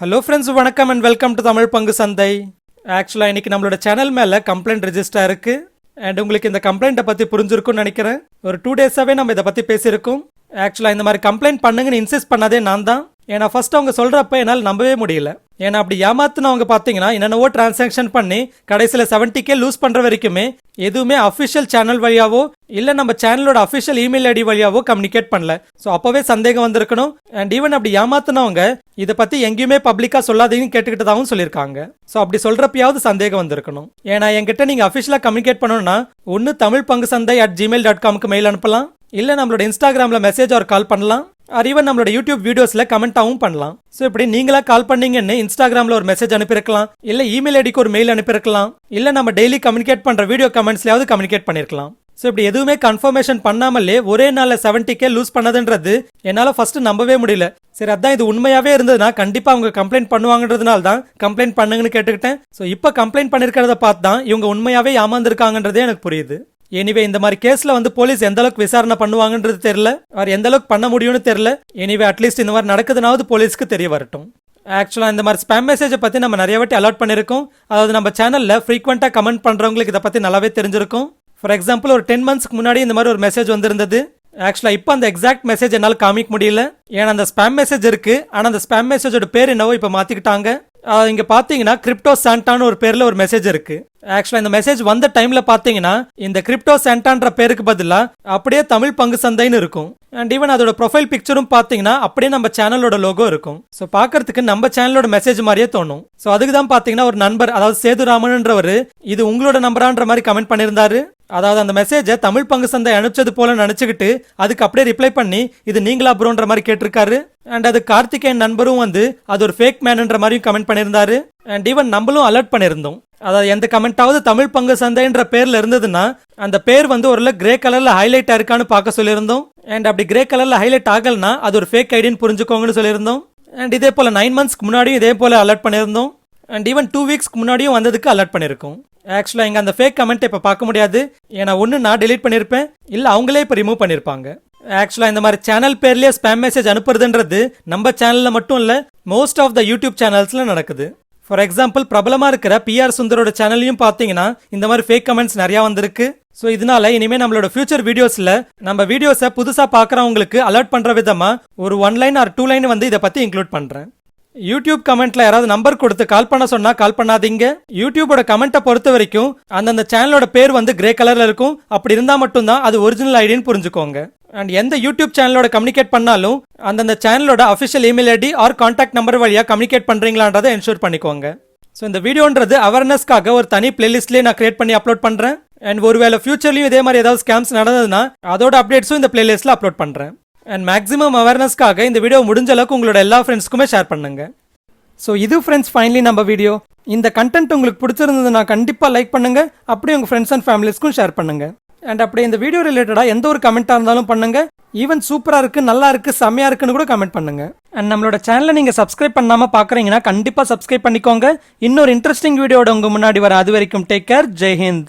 Hello friends, வணக்கம் and welcome to Tamil பங்கு சந்தை. ஆக்சுவலாக இன்னைக்கு நம்மளோட சேனல் மேலே கம்ப்ளைண்ட் ரெஜிஸ்டர் இருக்கு. அண்ட் உங்களுக்கு இந்த கம்ப்ளைண்ட்டை பற்றி புரிஞ்சிருக்கும்னு நினைக்கிறேன். ஒரு 2 டேஸாகவே நம்ம இதை பற்றி பேசியிருக்கோம். ஆக்சுவலாக இந்த மாதிரி கம்ப்ளைண்ட் பண்ணுங்கன்னு இன்சிஸ்ட் பண்ணதே நான் தான். ஏன்னா ஃபர்ஸ்ட் அவங்க சொல்கிறப்ப என்னால் நம்பவே முடியல. ஏன்னா அப்படி ஏமாத்துனவங்க பார்த்தீங்கன்னா என்னென்னவோ டிரான்சாக்ஷன் பண்ணி கடைசியில் 70K லூஸ் பண்ணுற வரைக்குமே எதுவுமே அஃபிஷியல் சேனல் வழியாவோ இல்லை நம்ம சேனலோட அஃபிஷியல் இமெயில் ஐடி வழியாவோ கம்யூனிகேட் பண்ணல. ஸோ அப்போவே சந்தேகம் வந்திருக்கணும். அண்ட் ஈவன் அப்படி ஏமாத்துனவங்க இதை பற்றி எங்கேயுமே பப்ளிக்காக சொல்லாதீங்கன்னு கேட்டுக்கிட்டதாகவும் சொல்லியிருக்காங்க. ஸோ அப்படி சொல்கிறப்பயாவது சந்தேகம் வந்திருக்கணும். ஏன்னா என்கிட்ட நீங்கள் அஃபிஷியலாக கம்யூனிகேட் பண்ணணும்னா ஒன்று தமிழ் பங்கு சந்தை @gmail.comக்கு மெயில் அனுப்பலாம், இல்லை நம்மளோட இன்ஸ்டாகிராமில் மெசேஜ் ஆர் கால் பண்ணலாம், ஈவன் நம்மளோட யூடியூப் வீடியோஸ்ல கமெண்டாவும் பண்ணலாம். ஸோ இப்படி நீங்களா கால் பண்ணீங்கன்னு இன்ஸ்டாகிராம்ல ஒரு மெசேஜ் அனுப்பியிருக்கலாம், இல்ல இமெயில் ஐடிக்கு ஒரு மெயில் அனுப்பியிருக்கலாம், இல்ல நம்ம டெய்லி கம்யூனிகேட் பண்ற வீடியோ கமெண்ட்ஸ்லயாவது கம்யூனிகேட் பண்ணிருக்கலாம். ஸோ இப்படி எதுவுமே கன்ஃபர்மேஷன் பண்ணாமலே ஒரே நாள்ல 70K லூஸ் பண்ணதுன்றது என்னால ஃபர்ஸ்ட் நம்பவே முடியல. சரி, அதான் இது உண்மையாவே இருந்ததுன்னா கண்டிப்பா அவங்க கம்ப்ளைண்ட் பண்ணுவாங்கன்றதுனால தான் கம்ப்ளைண்ட் பண்ணுங்கன்னு கேட்டுக்கிட்டேன். ஸோ இப்போ கம்ப்ளைண்ட் பண்ணிருக்கிறத பார்த்து தான் இவங்க உண்மையாவே ஏமாந்துருக்காங்கன்றதே எனக்கு புரியுது. எனிவே இந்த மாதிரி கேஸ்ல போலீஸ் எந்த அளவுக்கு விசாரணை பண்ணுவாங்கன்றது தெரியல, அவர் எந்த அளவுக்கு பண்ண முடியும்னு தெரியல. எனிவே அட்லீஸ்ட் இந்த மாதிரி நடக்குதுனாவது போலீஸ்க்கு தெரிய வரட்டும். ஆக்சுவலா இந்த மாதிரி ஸ்பேம் மெசேஜை பத்தி நம்ம நிறைய வாட்டி அலர்ட் பண்ணிருக்கோம். அதாவது நம்ம சேனல்ல ஃப்ரீக்வெண்டா கமெண்ட் பண்றவங்களுக்கு இதை பத்தி நல்லாவே தெரிஞ்சிருக்கும். ஃபார் எக்ஸாம்பிள் ஒரு 10 monthsக்கு முன்னாடி இந்த மாதிரி ஒரு மெசேஜ் வந்திருந்தது. ஆக்சுவலா இப்போ அந்த எக்ஸாக்ட் மெசேஜ் என்னால் காமிக்க முடியல, ஏன்னா அந்த ஸ்பேம் மெசேஜ் இருக்கு. ஆனா அந்த ஸ்பேம் மெசேஜோட பேர் என்னவோ இப்போ மாத்திக்கிட்டாங்க. இங்க பாத்தீங்கன்னா கிரிப்டோ சாண்டான்னு ஒரு பேர்ல ஒரு மெசேஜ் இருக்கு. ஆக்சுவலா இந்த மெசேஜ் வந்த டைம்ல பாத்தீங்கன்னா இந்த கிரிப்டோ சாண்டான்ற பேருக்கு பதிலா அப்படியே தமிழ் பங்கு சந்தைன்னு இருக்கும். அண்ட் ஈவன் அதோட ப்ரொஃபைல் பிக்சரும் பாத்தீங்கன்னா அப்படியே நம்ம சேனலோட லோகோ இருக்கும். ஸோ பாக்குறதுக்கு நம்ம சேனலோட மெசேஜ் மாதிரியே தோணும். ஸோ அதுக்கு தான் பாத்தீங்கன்னா ஒரு நண்பர், அதாவது சேதுராமன்ன்றவர், இது உங்களோட நம்பரான்ற மாதிரி கமெண்ட் பண்ணியிருந்தாரு. அதாவது அந்த மெசேஜை தமிழ் பங்கு சந்தை அனுப்பிச்சது போல நினைச்சுக்கிட்டு அதுக்கு அப்படியே ரிப்ளை பண்ணி இது நீங்களா ப்ரோன்ற மாதிரி கேட்டிருக்காரு. அண்ட் அது கார்த்திகேயன் நண்பரும் அது ஒரு ஃபேக் மேன்ன்ற மாதிரியும் கமெண்ட் பண்ணியிருந்தாரு. அண்ட் ஈவன் நம்மளும் அலர்ட் பண்ணியிருந்தோம். அதாவது எந்த கமெண்டாவது தமிழ் பங்கு சந்தைன்ற பேர்ல இருந்ததுன்னா அந்த பேர் ஒரு கிரே கலர்ல ஹைலைட் ஆயிருக்கான்னு பார்க்க சொல்லியிருந்தோம். அண்ட் அப்படி கிரே கலர்ல ஹைலைட் ஆகலனா அது ஒரு ஃபேக் ஐடின்னு புரிஞ்சுக்கோங்கன்னு சொல்லியிருந்தோம். அண்ட் இதே போல 9 monthsக்கு முன்னாடியும் இதே போல அலர்ட் பண்ணியிருந்தோம். அண்ட் ஈவன் 2 weeksக்கு முன்னாடியும் வந்ததுக்கு அலர்ட் பண்ணியிருக்கோம். ஆக்சுவலா இங்க அந்த ஃபேக் கமெண்ட் இப்ப பார்க்க முடியாது, ஏன்னா ஒன்னு நான் டெலீட் பண்ணிருப்பேன், இல்ல அவங்களே இப்ப ரிமூவ் பண்ணிருப்பாங்க. ஆக்சுவலா இந்த மாதிரி சேனல் பேர்லயே ஸ்பேம் மெசேஜ் அனுப்புறதுன்றது நம்ம சேனல்ல மட்டும் இல்ல, மோஸ்ட் ஆஃப் த யூடியூப் சேனல்ஸ்ல நடக்குது. ஃபார் எக்ஸாம்பிள் பிரபலமா இருக்கிற PR சுந்தரோட சேனல்லையும் பாத்தீங்கன்னா இந்த மாதிரி ஃபேக் கமெண்ட்ஸ் நிறைய வந்திருக்கு. ஸோ இதனால இனிமே நம்மளோட ஃபியூச்சர் வீடியோஸ்ல நம்ம வீடியோஸை புதுசா பாக்குறவங்களுக்கு அலர்ட் பண்ற விதமா ஒரு 1 line or 2 line இதை பத்தி இன்க்ளூட் பண்றேன். யூடியூப் கமெண்ட்ல யாராவது நம்பர் கொடுத்து கால் பண்ண சொன்னா கால் பண்ணாதீங்க. யூடியூபோட கமெண்ட்டை பொறுத்த வரைக்கும் அந்தந்த சேனலோட பேர் கிரே கலர்ல இருக்கும். அப்படி இருந்தா மட்டும்தான் அது ஒரிஜினல் ஐடின்னு புரிஞ்சுக்கோங்க. அண்ட் எந்த யூடியூப் சேனலோட கம்யூனிகேட் பண்ணாலும் அந்தந்த சேனலோட official email ID or contact number வழியா கம்யூனிகேட் பண்றீங்களான்றதை என்ஷூர் பண்ணிக்கோங்க. ஸோ இந்த வீடியோன்றது அவேர்னஸ்க்காக ஒரு தனி பிளேலிஸ்ட்லேயே நான் கிரியேட் பண்ணி அப்லோட் பண்றேன். அண்ட் ஒருவேளை ஃபியூச்சர்லயும் இதே மாதிரி ஏதாவது ஸ்கேம்ஸ் நடந்ததுன்னா அதோட அப்டேட்ஸும் இந்த பிளேலிஸ்ட்ல அப்லோட் பண்றேன். அண்ட் மேக்ஸிமம் அவேர்னஸ்க்காக இந்த வீடியோ முடிஞ்ச அளவுக்கு உங்களோட எல்லா ஃப்ரெண்ட்ஸ்க்குமே ஷேர் பண்ணுங்க. ஸோ இது ஃப்ரெண்ட்ஸ் ஃபைனலி நம்ம வீடியோ. இந்த கண்டென்ட் உங்களுக்கு பிடிச்சிருந்ததுன்னா கண்டிப்பாக லைக் பண்ணுங்க, அப்படியே உங்கள் ஃப்ரெண்ட்ஸ் அண்ட் ஃபேமிலிஸ்க்கும் ஷேர் பண்ணுங்க. அண்ட் அப்படியே இந்த வீடியோ ரிலேட்டடாக எந்த ஒரு கமெண்ட்டாக இருந்தாலும் பண்ணுங்க. ஈவன் சூப்பராக இருக்கு, நல்லா இருக்கு, செம்மையா இருக்குன்னு கூட கமெண்ட் பண்ணுங்க. அண்ட் நம்மளோட சேனலை நீங்கள் சப்ஸ்கிரைப் பண்ணாமல் பார்க்குறீங்கன்னா கண்டிப்பாக சப்ஸ்கிரைப் பண்ணிக்கோங்க. இன்னொரு இன்ட்ரெஸ்டிங் வீடியோட உங்க முன்னாடி வர. அது வரைக்கும் டேக் கேர். ஜெய் ஹிந்த்.